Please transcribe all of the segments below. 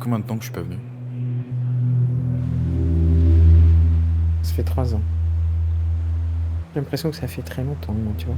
combien de temps que je suis pas venu? Ça fait 3 ans. J'ai l'impression que ça fait très longtemps, moi, tu vois.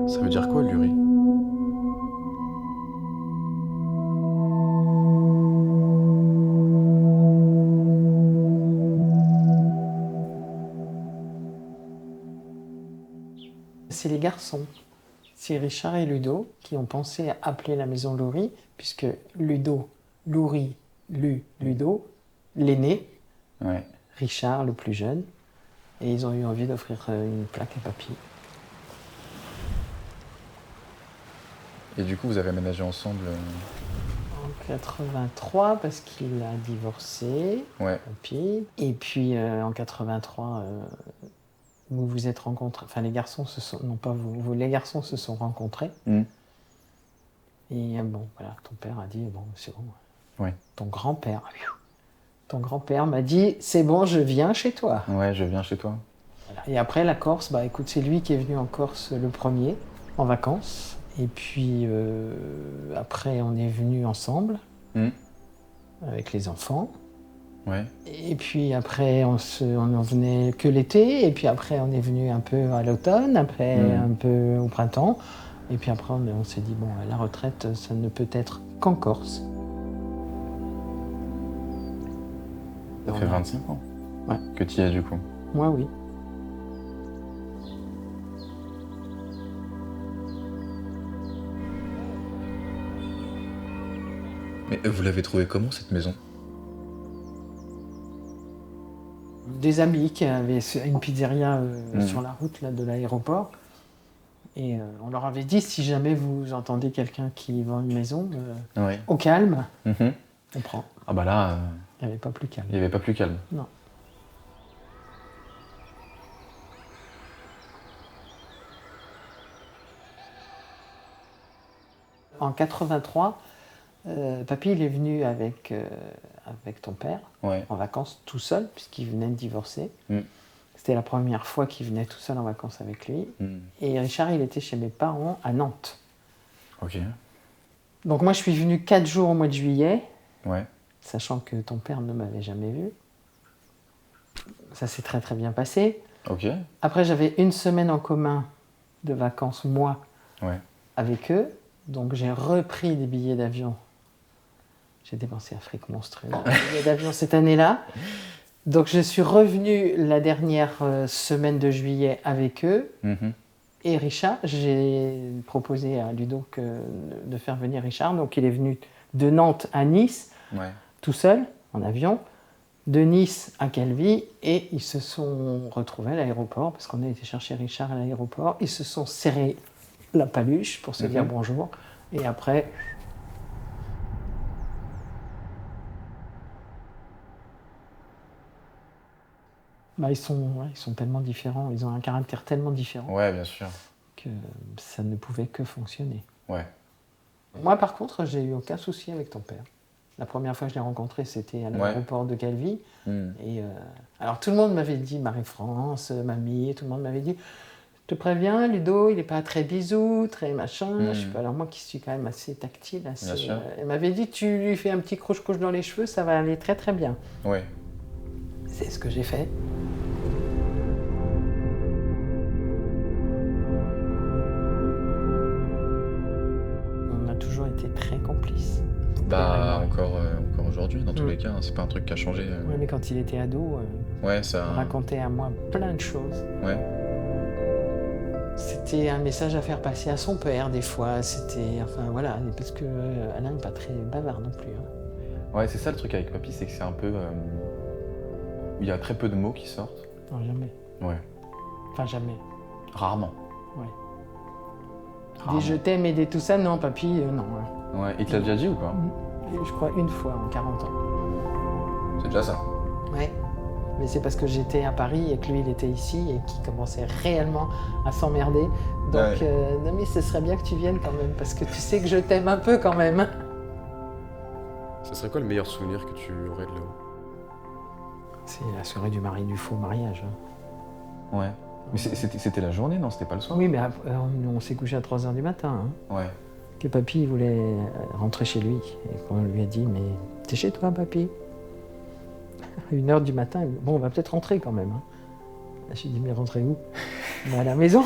Ça veut dire quoi, Luri? C'est les garçons. C'est Richard et Ludo qui ont pensé à appeler la maison Loury, puisque Ludo, Loury, Ludo, l'aîné, Ouais. Richard le plus jeune, et ils ont eu envie d'offrir une plaque à papy. Et du coup, vous avez aménagé ensemble En 83, parce qu'il a divorcé, Ouais. papy. Et puis en 83, vous vous êtes rencontrés, enfin les garçons se sont, non pas vous, les garçons se sont rencontrés. Mmh. Et bon, voilà, ton père a dit, bon, c'est bon. Ouais. Ton grand-père m'a dit, c'est bon, je viens chez toi. Ouais, je viens chez toi. Voilà. Et après, la Corse, bah écoute, c'est lui qui est venu en Corse le premier, en vacances. Et puis après, on est venus ensemble, avec les enfants. Ouais. Et puis après, on en venait que l'été. Et puis après, on est venu un peu à l'automne, après un peu au printemps. Et puis après, on s'est dit, bon, la retraite, ça ne peut être qu'en Corse. Ça fait 25 ans Ouais. que tu y es, du coup. Moi, oui. Mais vous l'avez trouvée comment, cette maison? Des amis qui avaient une pizzeria sur la route là, de l'aéroport. Et on leur avait dit, si jamais vous entendez quelqu'un qui vend une maison, Ouais. au calme, Mhm. on prend. Ah bah là, Il n'y avait pas plus calme. il n'y avait pas plus calme. Non. En 83, papy il est venu avec ton père, Ouais. en vacances tout seul, puisqu'il venait de divorcer. Mm. C'était la première fois qu'il venait tout seul en vacances avec lui. Mm. Et Richard, il était chez mes parents à Nantes. Ok. Donc moi, je suis venu 4 jours au mois de juillet, Ouais. sachant que ton père ne m'avait jamais vu. Ça s'est très très bien passé. Ok. Après, j'avais une semaine en commun de vacances, moi, Ouais. avec eux. Donc j'ai repris des billets d'avion. J'ai dépensé un fric monstrueux dans les billets d'avion cette année-là. Donc je suis revenu la dernière semaine de juillet avec eux. Mhm. Et Richard, j'ai proposé à Ludo de faire venir Richard. Donc il est venu de Nantes à Nice, Ouais. tout seul, en avion, de Nice à Calvi, et ils se sont retrouvés à l'aéroport, parce qu'on a été chercher Richard à l'aéroport. Ils se sont serrés la paluche pour se dire bonjour. Et après... Bah, ils sont tellement différents, ils ont un caractère tellement différent Ouais, bien sûr. que ça ne pouvait que fonctionner. Ouais. Moi, par contre, j'ai eu aucun souci avec ton père. La première fois que je l'ai rencontré, c'était à l'aéroport de Calvi. Mm. Et alors, tout le monde m'avait dit, Marie-France, mamie, tout le monde m'avait dit, je te préviens, Ludo, il n'est pas très bisou, très machin. Je sais pas, alors moi qui suis quand même assez tactile, Bien sûr. elle m'avait dit, tu lui fais un petit croche-couche dans les cheveux, ça va aller très très bien. Ouais. C'est ce que j'ai fait. On a toujours été très complices. Bah, encore aujourd'hui, dans tous les cas, hein, c'est pas un truc qui a changé. Ouais, mais quand il était ado, Ouais, ça. il racontait à moi plein de choses. Ouais. C'était c'était un message à faire passer à son père, des fois. C'était. Enfin, voilà. Parce que Alain n'est pas très bavard non plus. Hein. Ouais, c'est ça le truc avec papy, c'est que c'est un peu... il y a très peu de mots qui sortent. Non, jamais. Ouais. Enfin, jamais. Rarement. Ouais. Rarement. Des je t'aime et des tout ça, non, papy, non. Hein. Ouais, il te l'a déjà dit ou pas? Je crois une fois en 40 ans. C'est déjà ça. Ouais. Mais c'est parce que j'étais à Paris et que lui, il était ici et qu'il commençait réellement à s'emmerder. Donc, non, mais ce serait bien que tu viennes quand même, parce que tu sais que je t'aime un peu quand même. Ça serait quoi le meilleur souvenir que tu aurais de là-haut? C'est la soirée du faux mariage. Hein. Ouais. Mais c'était la journée, non? C'était pas le soir? Oui, mais on s'est couché à 3h du matin. Hein. Ouais. Que papy il voulait rentrer chez lui. Et qu'on lui a dit, mais t'es chez toi, papy? À 1h du matin, bon, on va peut-être rentrer quand même. Hein. J'ai dit, mais rentrer où? Mais à la maison.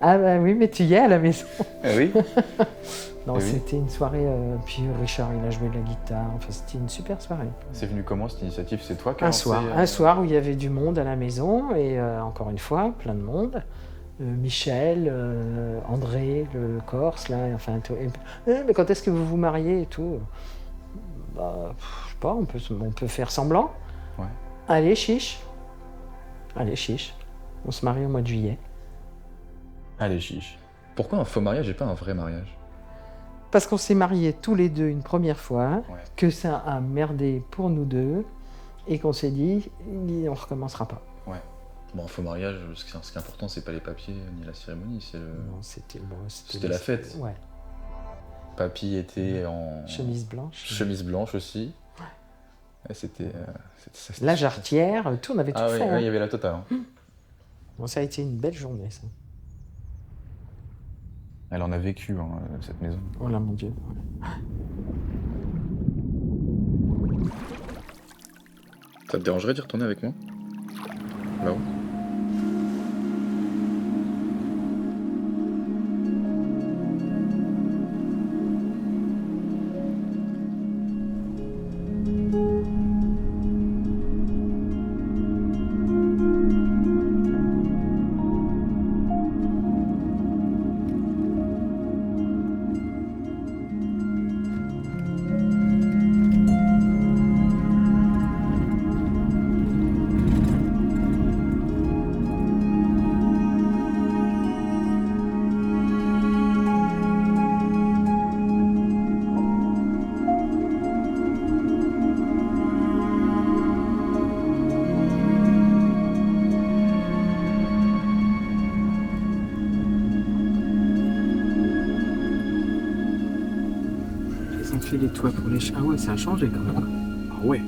Ah bah oui, mais tu y es à la maison. Oui. Non, oui. C'était une soirée, puis Richard, il a joué de la guitare. Enfin, c'était une super soirée. C'est venu comment cette initiative? C'est toi qui as Un lancé, soir, un soir où il y avait du monde à la maison, et encore une fois, plein de monde. Michel, André, le Corse, là, enfin, tout. Mais quand est-ce que vous vous mariez et tout? Bah, je sais pas, on peut faire semblant. Ouais. Allez, chiche. Allez, chiche. On se marie au mois de juillet. Allez, chiche. Pourquoi un faux mariage et pas un vrai mariage? Parce qu'on s'est mariés tous les deux une première fois, Ouais. que ça a merdé pour nous deux, et qu'on s'est dit, on recommencera pas. Ouais. Bon, un faux mariage, ce qui est important, c'est pas les papiers ni la cérémonie, c'est le... Non, C'était la fête. Ouais. Papy était en... Chemise blanche. Chemise blanche aussi. Ouais, c'était La jarretière, tout, on avait tout Ah oui, fait. ouais, il y Hein. avait la totale. Hein. Bon, ça a été une belle journée, ça. Elle en a vécu, hein, cette maison. Oh là, mon Dieu. Ça te dérangerait d'y retourner avec moi? Là-haut? Ils ont fait les toits pour les chats. Ah ouais, ça a changé quand même. Ah ouais.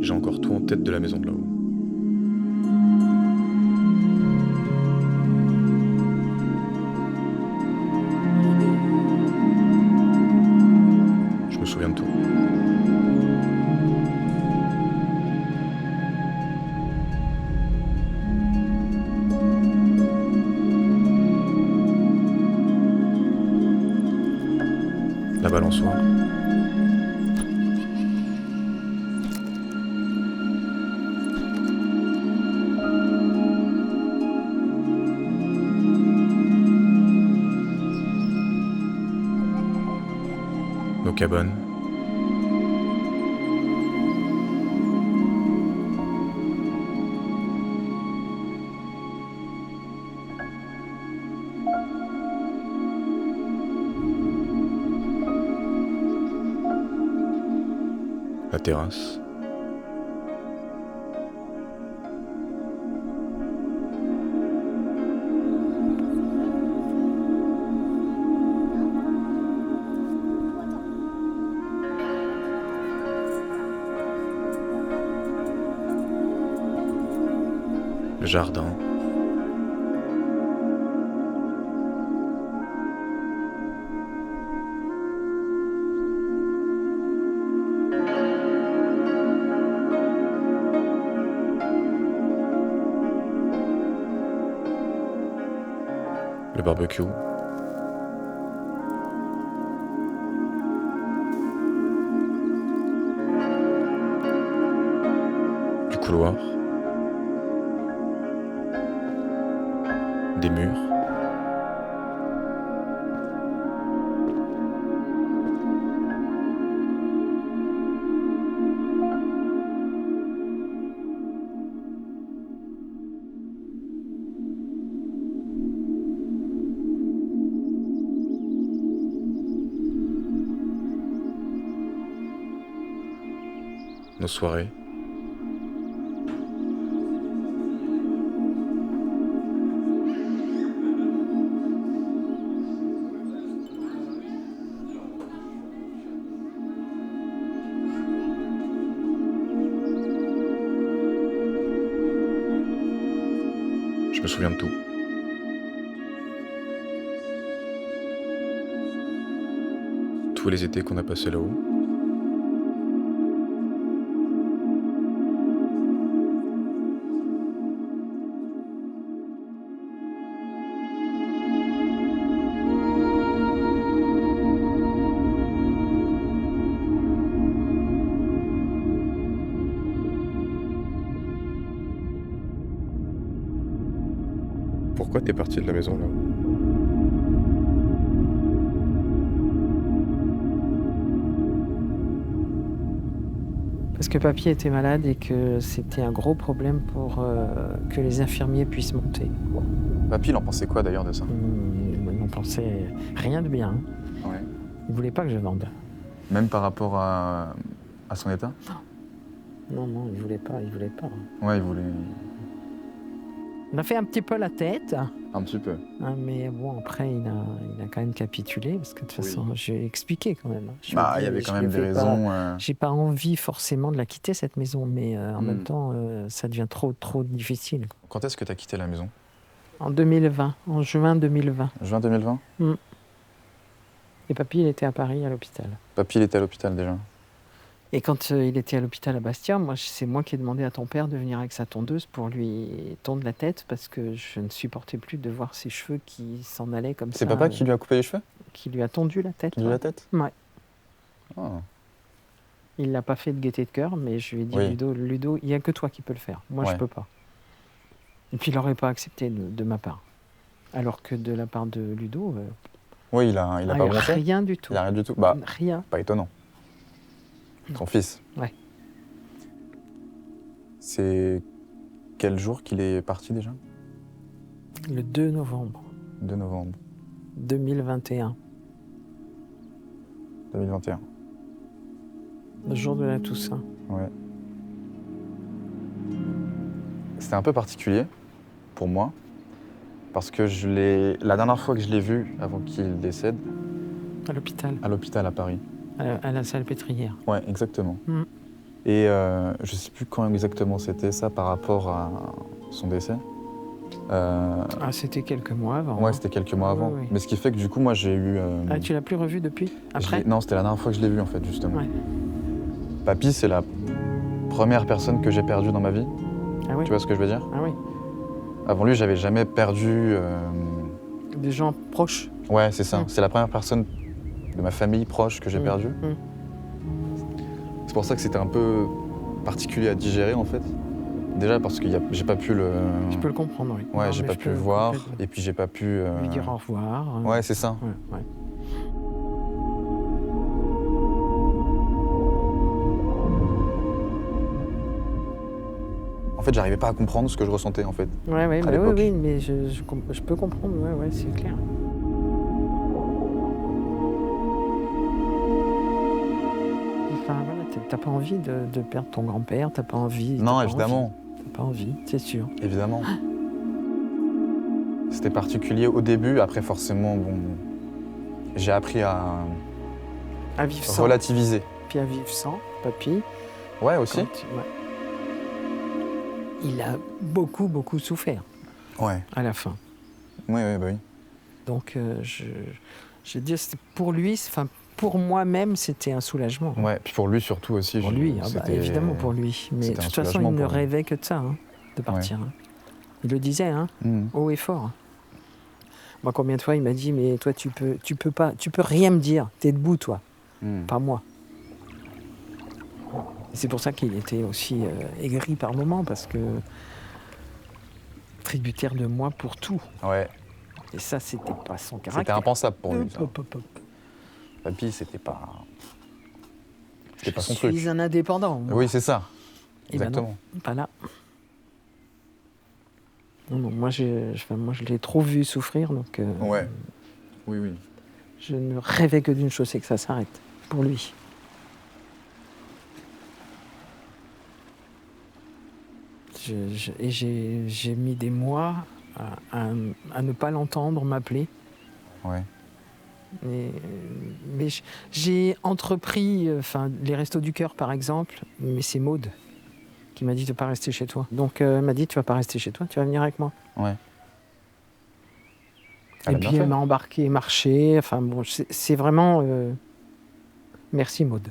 J'ai encore tout en tête de la maison de là-haut. Je me souviens de tout. La balançoire. Nos cabanes. La terrasse. Le jardin. Le barbecue. Du couloir. Des murs. Nos soirées. Je me souviens de tout. Tous les étés qu'on a passés là-haut. Pourquoi t'es parti de la maison là-haut? Parce que papy était malade et que c'était un gros problème pour que les infirmiers puissent monter. Papy, il en pensait quoi d'ailleurs de ça? Il n'en pensait rien de bien. Ouais. Il voulait pas que je vende. Même par rapport à son état? Non, il voulait pas. Ouais, il voulait... On a fait un petit peu la tête, Un petit peu. hein, mais bon, après, il a quand même capitulé, parce que de toute façon, j'ai expliqué quand même. Je lui ai Il y dit, avait quand je même lui des fais pas- raisons... J'ai pas envie forcément de la quitter, cette maison, mais en même temps, ça devient trop difficile. Quand est-ce que t'as quitté la maison? En 2020, en juin 2020. Juin 2020? Et papy, il était à Paris, à l'hôpital. Papy, il était à l'hôpital déjà. Et quand il était à l'hôpital à Bastia, c'est moi qui ai demandé à ton père de venir avec sa tondeuse pour lui tondre la tête, parce que je ne supportais plus de voir ses cheveux qui s'en allaient comme ça. C'est papa qui lui a coupé les cheveux? Qui lui a tondu la tête. Qui lui a la tête? Ouais. Oh. Il l'a pas fait de gaieté de cœur, mais je lui ai dit, Oui. Ludo, il n'y a que toi qui peux le faire. Moi, je Ouais. peux pas. Et puis, il n'aurait pas accepté de ma part. Alors que de la part de Ludo, Oui, il a pas bronché? rien du tout. Il a rien du tout? Rien. Pas étonnant. Son fils? Ouais. C'est quel jour qu'il est parti déjà? Le 2 novembre 2 novembre 2021, 2021. le jour de la Toussaint. Ouais. C'était un peu particulier pour moi, parce que la dernière fois que je l'ai vu avant qu'il décède, À l'hôpital, à l'hôpital à Paris. à la salle pétrière. Ouais, exactement. Mm. Et je sais plus quand exactement c'était ça par rapport à son décès. C'était quelques mois avant. Ouais, hein. c'était quelques mois avant. Oui, oui. Mais ce qui fait que du coup, moi, j'ai eu... Tu l'as plus revu depuis? Après? Non, c'était la dernière fois que je l'ai vu, en fait, justement. Ouais. Papy, c'est la première personne que j'ai perdue dans ma vie. Ah oui? Tu vois ce que je veux dire? Ah oui. Avant lui, j'avais jamais perdu... Des gens proches. Ouais, c'est ça. Mm. C'est la première personne de ma famille proche que j'ai perdue. Mm. C'est pour ça que c'était un peu particulier à digérer, en fait. Déjà parce que j'ai pas pu le... Je peux le comprendre, oui. Ouais, Non, j'ai mais pas je pu peux le voir. complètement. Et puis j'ai pas pu... Lui dire au revoir. Ouais, c'est ça. Ouais, ouais. En fait, j'arrivais pas à comprendre ce que je ressentais, en fait. Ouais, ouais, À bah l'époque. oui, mais je peux comprendre, ouais, c'est clair. Enfin, voilà, t'as pas envie de perdre ton grand-père, t'as pas envie. Non, t'as pas évidemment. envie. T'as pas envie, c'est sûr. Évidemment. C'était particulier au début, après forcément, bon, j'ai appris à À vivre sans. relativiser. Puis à vivre sans, papy. Ouais, aussi. Ouais. Il a beaucoup, beaucoup souffert Ouais. à la fin. Oui, oui, bah oui. Donc, je dis, pour lui, enfin, pour moi-même, c'était un soulagement. Ouais, puis pour lui surtout aussi. Pour lui, évidemment pour lui. Mais de c'était un toute façon, soulagement il ne pour lui. rêvait que de ça, hein, de partir. Hein. Il le disait, hein, haut et fort. Moi, combien de fois il m'a dit, mais toi, tu peux rien me dire. T'es debout, toi, pas moi. Et c'est pour ça qu'il était aussi aigri par moments, parce que tributaire de moi pour tout. Ouais, Et ça, c'était pas son caractère. c'était impensable pour lui. ça. Hop, hop, hop. Papy, c'était pas son Je truc. suis un indépendant. Moi. Oui, c'est ça. Eh ben Exactement. non, pas là. Non, moi, je l'ai trop vu souffrir, donc Ouais. Oui, oui. je ne rêvais que d'une chose, c'est que ça s'arrête, pour lui. Et j'ai mis des mois à ne pas l'entendre m'appeler. Ouais. Mais j'ai entrepris, les Restos du Cœur par exemple, mais c'est Maude qui m'a dit de ne pas rester chez toi. Donc elle m'a dit tu vas pas rester chez toi, tu vas venir avec moi. Ouais. Et puis elle m'a embarqué marcher. Enfin bon, c'est vraiment merci Maude.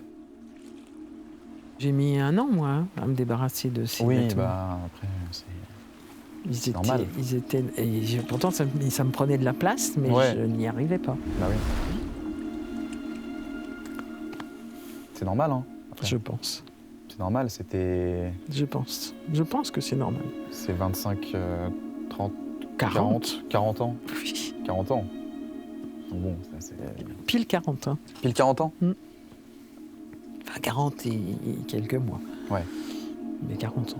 J'ai mis 1 an moi à me débarrasser de ces Oui, vêtements. bah après c'est normal. Pourtant ça me prenait de la place, mais je n'y arrivais pas. Bah oui. C'est normal, hein. Après. Je pense. C'est normal, c'était. Je pense que c'est normal. C'est 25, 30, 40 ans. Oui. 40 ans. Donc bon, c'est. Pile 40 ans. Pile 40 ans. Enfin 40 et quelques mois. Ouais. Mais 40 ans.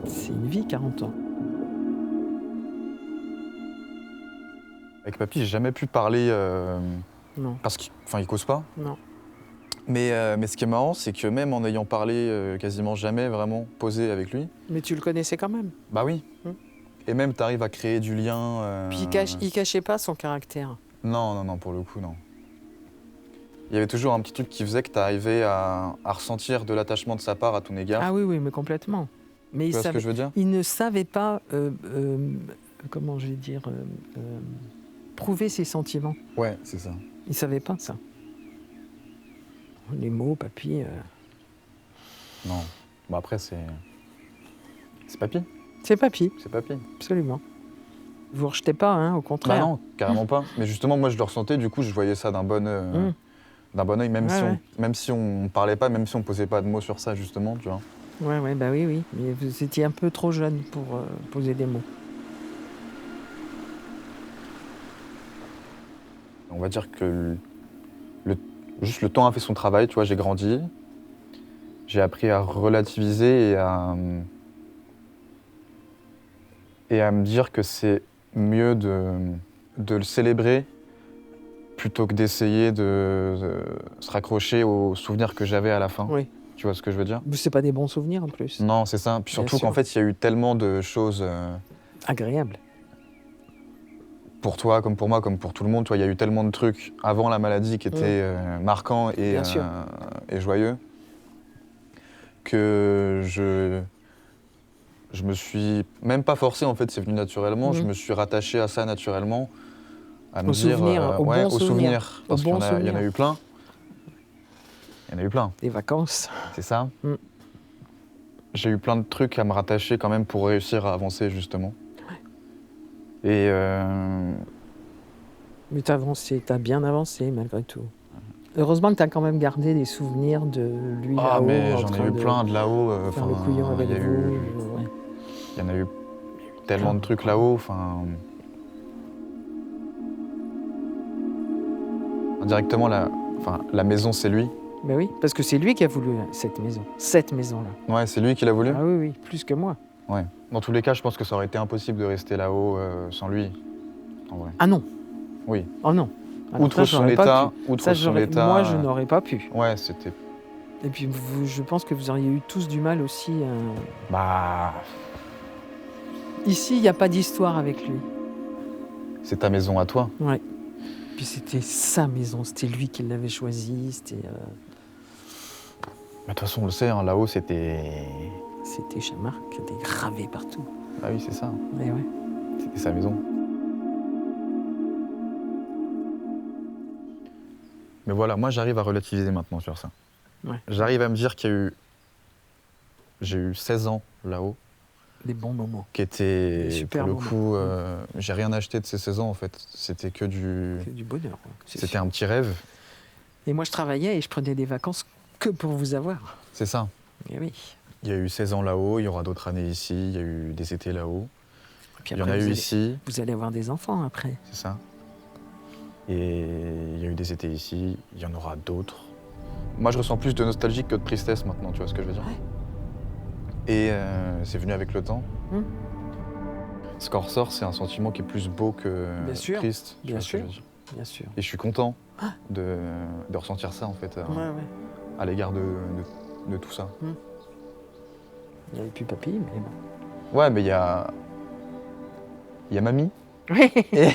C'est une vie, 40 ans. Avec papy, j'ai jamais pu parler. Non. Parce qu'il cause pas. Non. Mais ce qui est marrant, c'est que même en ayant parlé quasiment jamais vraiment posé avec lui. Mais tu le connaissais quand même. Bah oui. Et même tu arrives à créer du lien. Puis il cachait pas son caractère. Non, pour le coup, non. Il y avait toujours un petit truc qui faisait que tu arrivais à ressentir de l'attachement de sa part à ton égard. Ah oui, mais complètement. Mais Tu vois ce que je veux dire ? il ne savait pas, comment je vais dire, prouver ses sentiments. Ouais, c'est ça. Il savait pas ça. Les mots, papy. Non. Bon après c'est papy. C'est papy, C'est papy. absolument. Vous rejetez pas, hein, au contraire. Bah non, carrément pas. Mais justement, moi je le ressentais, du coup je voyais ça d'un bon œil, même si on parlait pas, même si on posait pas de mots sur ça justement, tu vois. Ouais, bah oui. Mais vous étiez un peu trop jeune pour poser des mots. On va dire que juste le temps a fait son travail, tu vois, j'ai grandi. J'ai appris à relativiser et à me dire que c'est mieux de le célébrer plutôt que d'essayer de se raccrocher aux souvenirs que j'avais à la fin. Oui. Tu vois ce que je veux dire ? C'est pas des bons souvenirs en plus. Non, c'est ça. Puis Bien surtout sûr. qu'en fait, il y a eu tellement de choses Agréable. pour toi, comme pour moi, comme pour tout le monde. Tu vois, il y a eu tellement de trucs avant la maladie qui étaient marquants Bien sûr. et joyeux que je me suis même pas forcé, en fait, c'est venu naturellement. Je me suis rattaché à ça naturellement, à me dire aux souvenirs, parce qu'il y en a eu plein. Il y en a eu plein, Des vacances. c'est ça. J'ai eu plein de trucs à me rattacher quand même pour réussir à avancer justement. Et Mais t'as bien avancé malgré tout. Heureusement que t'as quand même gardé des souvenirs de lui là-haut. mais j'en ai eu plein de là-haut. Faire le couillon avec il y a eu, vous. Ouais. il y en a eu tellement de trucs là-haut. Indirectement, la maison, c'est lui. Mais oui, parce que c'est lui qui a voulu cette maison. Cette maison-là. Ouais, c'est lui qui l'a voulu. Ah oui, plus que moi. Ouais. Dans tous les cas, je pense que ça aurait été impossible de rester là-haut sans lui, en vrai. Ah non. Oui. Oh non. Alors Outre ça, son j'aurais pas état, pu. Ça, moi, je n'aurais pas pu. Ouais, c'était. Et puis je pense que vous auriez eu tous du mal aussi. Bah. Ici, il n'y a pas d'histoire avec lui. C'est ta maison à toi. Ouais. Puis c'était sa maison, c'était lui qui l'avait choisie, c'était... De toute façon, on le sait, hein, là-haut, c'était... C'était chez Marc, c'était gravé partout. Ah oui, c'est ça. Et ouais. C'était sa maison. Mais voilà, moi, j'arrive à relativiser maintenant sur ça. Ouais. J'arrive à me dire qu'il y a eu... J'ai eu 16 ans là-haut. Des bons moments. Qui étaient, super pour le coup, j'ai rien acheté de ces 16 ans, en fait. C'était que du... Que du bonheur. C'était un petit rêve. Et moi, je travaillais et je prenais des vacances que pour vous avoir. C'est ça. Et oui. Il y a eu 16 ans là-haut, il y aura d'autres années ici, il y a eu des étés là-haut. Il y en a eu ici. Vous allez avoir des enfants après. C'est ça. Et il y a eu des étés ici, il y en aura d'autres. Moi, je ressens plus de nostalgie que de tristesse maintenant, tu vois ce que je veux dire? Ouais. Et c'est venu avec le temps. Ce qu'en ressort, c'est un sentiment qui est plus beau que triste. Bien sûr. Bien sûr. Et je suis content de ressentir ça, en fait, à l'égard de tout ça. Il n'y avait plus papy, mais bon. Ouais, mais il y a mamie. Oui. Et...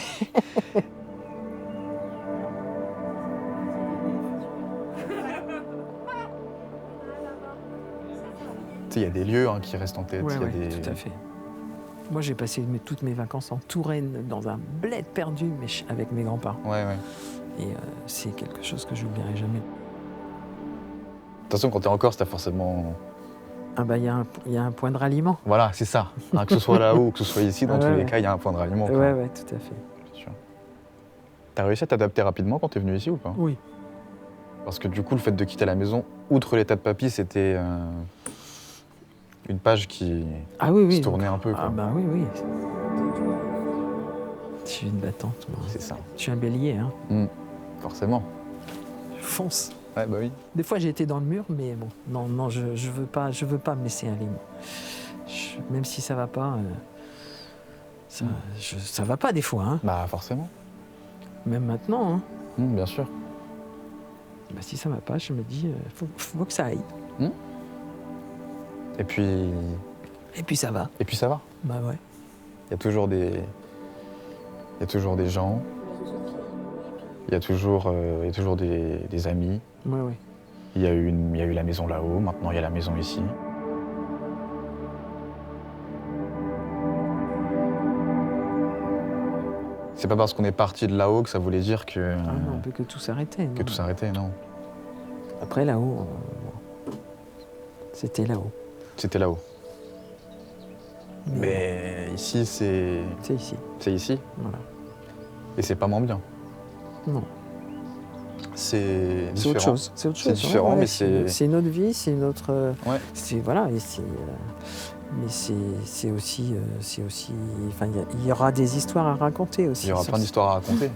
il y a des lieux qui restent en tête. Ouais, des... tout à fait. Moi, j'ai passé toutes mes vacances en Touraine, dans un bled perdu, mais avec mes grands-parents. Ouais. Et c'est quelque chose que je n'oublierai jamais. De toute façon, quand t'es en Corse, t'as forcément... Ah bah, il y a un point de ralliement. Voilà, c'est ça. Que ce soit là-haut ou que ce soit ici, dans tous les cas, il y a un point de ralliement. Ouais, tout à fait. Bien sûr. T'as réussi à t'adapter rapidement quand t'es venu ici ou pas? Oui. Parce que du coup, le fait de quitter la maison, outre l'état de papy, c'était... une page qui se tournait un peu. Quoi. Ah bah oui. Je suis une battante, moi. C'est ça. Je suis un bélier, hein. Forcément. Je fonce. Ouais, bah oui. Des fois, j'ai été dans le mur, mais bon, non, je veux pas me laisser aller. Même si ça va pas, ça va pas des fois, hein. Bah forcément. Même maintenant, hein. Bien sûr. Bah, si ça va pas, je me dis, faut que ça aille. Et puis ça va. Et puis ça va. Bah ouais. Il y a toujours des gens. Il y a toujours des amis. Ouais. Il y a eu la maison là-haut, maintenant il y a la maison ici. C'est pas parce qu'on est parti de là-haut que ça voulait dire que... non, que tout s'arrêtait. Que tout s'arrêtait, non. Après là-haut, c'était là-haut. C'était là-haut. Mais ici, c'est... C'est ici. C'est ici. Voilà. Et c'est pas moins bien. Non. C'est différent. C'est autre chose. C'est différent, mais c'est... C'est une autre vie, c'est une autre... Ouais. Voilà, et c'est... mais c'est aussi... Enfin, il y aura des histoires à raconter aussi. Il y aura plein d'histoires à raconter.